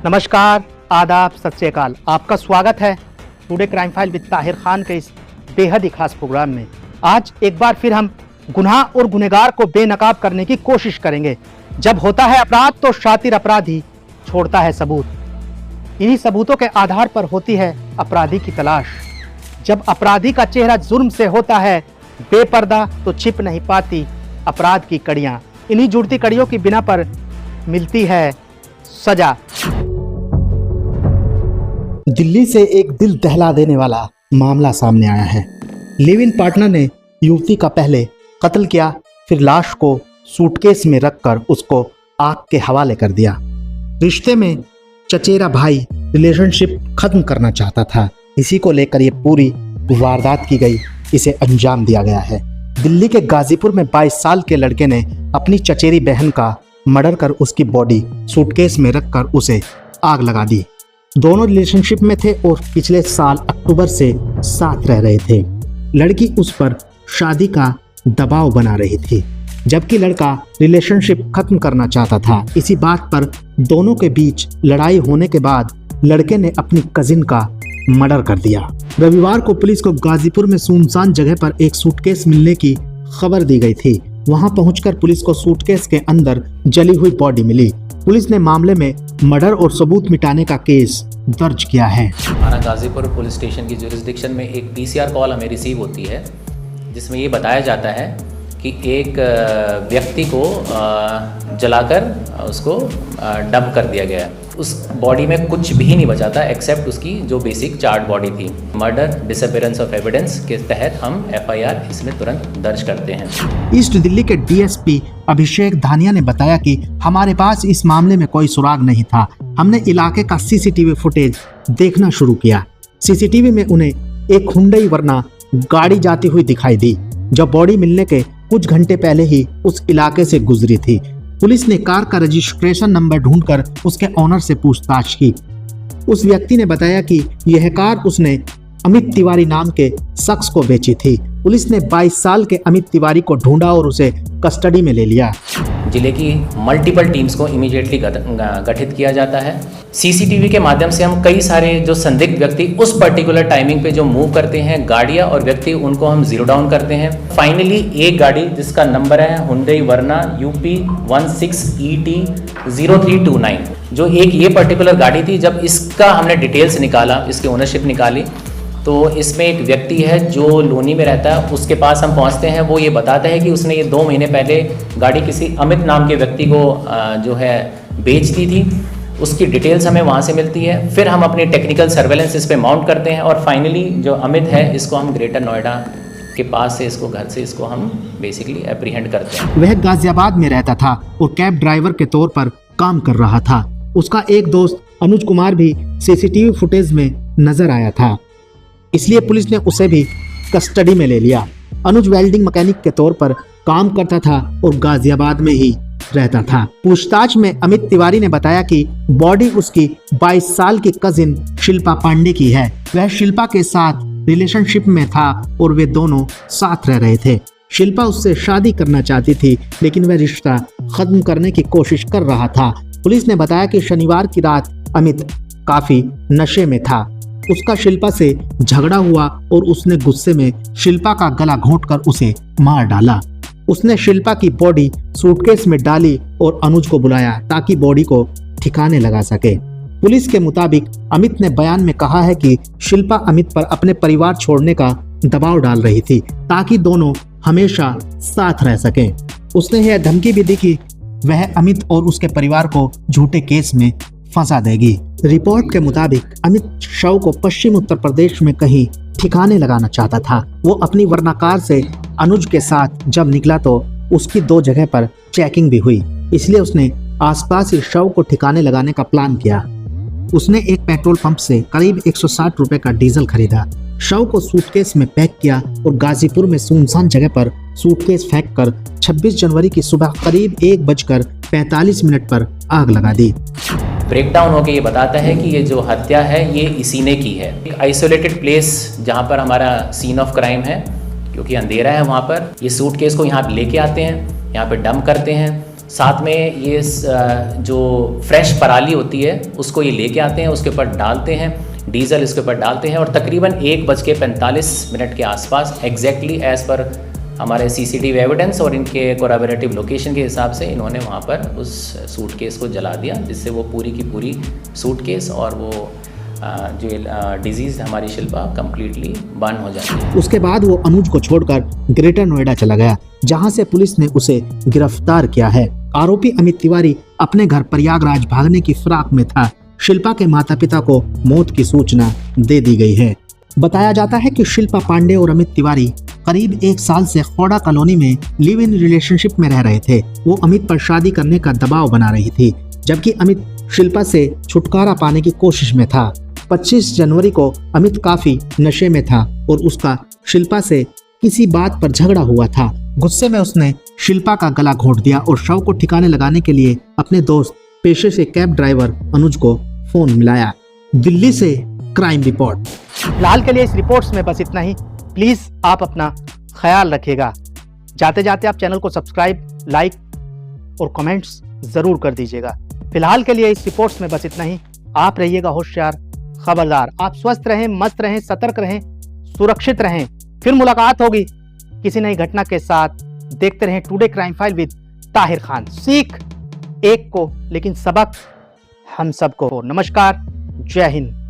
नमस्कार, आदाब, सत श्री अकाल। आपका स्वागत है today crime file with Tahir Khan के इस बेहद ही खास प्रोग्राम में। आज एक बार फिर हम गुनाह और गुनहगार को बेनकाब करने की कोशिश करेंगे। जब होता है अपराध तो शातिर अपराधी छोड़ता है सबूत। इन्हीं सबूतों के आधार पर होती है अपराधी की तलाश। जब अपराधी का चेहरा जुर्म से होता है बेपर्दा तो छिप नहीं पाती अपराध की कड़ियां। इन्हीं जुड़ती कड़ियों की बिना पर मिलती है सजा। दिल्ली से एक दिल दहला देने वाला मामला सामने आया है। लिव इन पार्टनर ने युवती का पहले कत्ल किया, फिर लाश को सूटकेस में रखकर उसको आग के हवाले कर दिया। रिश्ते में चचेरा भाई रिलेशनशिप खत्म करना चाहता था। इसी को लेकर ये पूरी वारदात की गई, इसे अंजाम दिया गया है। दिल्ली के गाजीपुर में 22 साल के लड़के ने अपनी चचेरी बहन का मर्डर कर उसकी बॉडी सूटकेस में रखकर उसे आग लगा दी। दोनों रिलेशनशिप में थे और पिछले साल अक्टूबर से साथ रह रहे थे। लड़की उस पर शादी का दबाव बना रही थी, जबकि लड़का रिलेशनशिप खत्म करना चाहता था। इसी बात पर दोनों के बीच लड़ाई होने के बाद लड़के ने अपनी कजिन का मर्डर कर दिया। रविवार को पुलिस को गाजीपुर में सुनसान जगह पर एक सूटकेस मिलने की खबर दी गई थी। वहां पहुंचकर पुलिस को सूटकेस के अंदर जली हुई बॉडी मिली। पुलिस ने मामले में मर्डर और सबूत मिटाने का केस दर्ज किया है। थाना गाजीपुर पुलिस स्टेशन की जुरिस्डिक्शन में एक पीसीआर कॉल हमें रिसीव होती है, जिसमें ये बताया जाता है कि एक व्यक्ति को जलाकर उसको डंप कर दिया गया है। उस बॉडी में कुछ भी नहीं बचा था एक्सेप्ट उसकी जो बेसिक चार्ड बॉडी थी। मर्डर डिसअपीयरेंस ऑफ एविडेंस के तहत हम एफआईआर इसमें तुरंत दर्ज करते हैं। ईस्ट दिल्ली के डीएसपी अभिषेक धानिया ने बताया कि हमारे पास इस मामले में कोई सुराग नहीं था। हमने इलाके का सीसीटीवी फुटेज देखना शुरू किया। सीसीटीवी में उन्हें एक हुंडई वरना गाड़ी जाती हुई दिखाई दी, जो बॉडी मिलने के कुछ घंटे पहले ही उस इलाके से गुजरी थी। पुलिस ने कार का रजिस्ट्रेशन नंबर ढूंढकर उसके ऑनर से पूछताछ की। उस व्यक्ति ने बताया कि यह कार उसने अमित तिवारी नाम के शख्स को बेची थी। पुलिस ने 22 साल के अमित तिवारी को ढूंढा और उसे कस्टडी में ले लिया। जिले की मल्टीपल टीम्स को इमीडिएटली गठित किया जाता है। सीसीटीवी के माध्यम से हम कई सारे जो संदिग्ध व्यक्ति उस पर्टिकुलर टाइमिंग पे जो मूव करते हैं, गाड़ियां और व्यक्ति, उनको हम जीरो डाउन करते हैं। फाइनली एक गाड़ी जिसका नंबर है हुंडई वरना UP 16ET 0329, जो एक ये पर्टिकुलर गाड़ी थी। जब इसका हमने डिटेल्स निकाला, इसकी ओनरशिप निकाली, तो इसमें एक व्यक्ति है जो लोनी में रहता है, उसके पास हम पहुंचते हैं। वो ये बताता है कि उसने ये 2 महीने पहले गाड़ी किसी अमित नाम के व्यक्ति को जो है बेच दी थी। उसकी डिटेल्स हमें वहाँ से मिलती है। फिर हम अपनी टेक्निकल सर्वेलेंस इस पे माउंट करते हैं और फाइनली जो अमित है इसको हम ग्रेटर नोएडा के पास से इसको घर से इसको हम बेसिकली एप्रीहेंड करते हैं। वह गाजियाबाद में रहता था और कैब ड्राइवर के तौर पर काम कर रहा था। उसका एक दोस्त अनुज कुमार भी सीसीटीवी फुटेज में नजर आया था, इसलिए पुलिस ने उसे भी कस्टडी में ले लिया। अनुज वेल्डिंग मैकेनिक के तौर पर काम करता था और गाजियाबाद में ही रहता था। पूछताछ में अमित तिवारी ने बताया कि बॉडी उसकी 22 साल की कजिन शिल्पा पांडे की है। वह शिल्पा के साथ रिलेशनशिप में था और वे दोनों साथ रह रहे थे। शिल्पा उससे शादी करना चाहती थी, लेकिन वह रिश्ता खत्म करने की कोशिश कर रहा था। पुलिस ने बताया कि शनिवार की रात अमित काफी नशे में था। उसका शिल्पा से झगड़ा हुआ और उसने गुस्से में शिल्पा का गला घोंटकर उसे मार डाला। उसने शिल्पा की बॉडी सूटकेस में डाली और अनुज को बुलाया ताकि बॉडी को ठिकाने लगा सके। पुलिस के मुताबिक अमित ने बयान में कहा है कि शिल्पा अमित पर अपने परिवार छोड़ने का दबाव डाल रही थी ताकि दोनों हमेशा साथ रह सकें। उसने यह धमकी भी दी कि वह अमित और उसके परिवार को झूठे केस में फंसा देगी। रिपोर्ट के मुताबिक अमित शव को पश्चिम उत्तर प्रदेश में कहीं ठिकाने लगाना चाहता था। वो अपनी वरना कार से अनुज के साथ जब निकला तो उसकी 2 जगह पर चेकिंग भी हुई, इसलिए उसने आसपास ही शव को ठिकाने लगाने का प्लान किया। उसने एक पेट्रोल पंप से करीब 160 रुपए का डीजल खरीदा, शव को सूटकेस में पैक किया और गाजीपुर में सुनसान जगह पर सूटकेस फेंक कर 26 जनवरी की सुबह करीब 1:45 पर आग लगा दी। ब्रेकडाउन होकर ये बताता है कि ये जो हत्या है ये इसी ने की है। एक आइसोलेटेड प्लेस जहाँ पर हमारा सीन ऑफ क्राइम है, क्योंकि अंधेरा है वहाँ पर, ये सूटकेस को यहाँ पे लेके आते हैं, यहाँ पे डंप करते हैं। साथ में ये जो फ्रेश पराली होती है उसको ये लेके आते हैं, उसके ऊपर डालते हैं डीजल, इसके ऊपर डालते हैं और तकरीबन 1:45 के आसपास एग्जैक्टली एज़ पर हमारे सीसीटीवी एविडेंस और इनके कोराबोरेटिव लोकेशन के हिसाब से इन्होंने वहाँ पर उस सूटकेस को जला दिया, जिससे वो पूरी की पूरी सूटकेस और वो जो डिजीज़ हमारी शिल्पा कम्प्लीटली बर्न हो जाती है। उसके बाद वो अनुज को छोड़कर ग्रेटर नोएडा चला गया, जहां से पुलिस ने उसे गिरफ्तार किया है। आरोपी अमित तिवारी अपने घर प्रयागराज भागने की फिराक में था। शिल्पा के माता पिता को मौत की सूचना दे दी गई है। बताया जाता है कि शिल्पा पांडे और अमित तिवारी करीब 1 साल से खोड़ा कॉलोनी में लिव इन रिलेशनशिप में रह रहे थे। वो अमित पर शादी करने का दबाव बना रही थी, जबकि अमित शिल्पा से छुटकारा पाने की कोशिश में था। 25 जनवरी को अमित काफी नशे में था और उसका शिल्पा से किसी बात पर झगड़ा हुआ था। गुस्से में उसने शिल्पा का गला घोंट दिया और शव को ठिकाने लगाने के लिए अपने दोस्त पेशे से कैब ड्राइवर अनुज को फोन मिलाया। दिल्ली से क्राइम रिपोर्ट। फिलहाल के लिए इस रिपोर्ट्स में बस इतना ही। प्लीज आप अपना ख्याल रखिएगा। जाते जाते आप चैनल को सब्सक्राइब, लाइक और कमेंट्स जरूर कर दीजिएगा। फिलहाल के लिए इस रिपोर्ट्स में बस इतना ही। आप रहिएगा होशियार, खबरदार। आप स्वस्थ रहें, मस्त रहें, सतर्क रहें, सुरक्षित रहें। फिर मुलाकात होगी किसी नई घटना के साथ। देखते रहें today crime file with Tahir Khan. सीख एक को, लेकिन सबक हम सबको हो। नमस्कार, जय हिंद।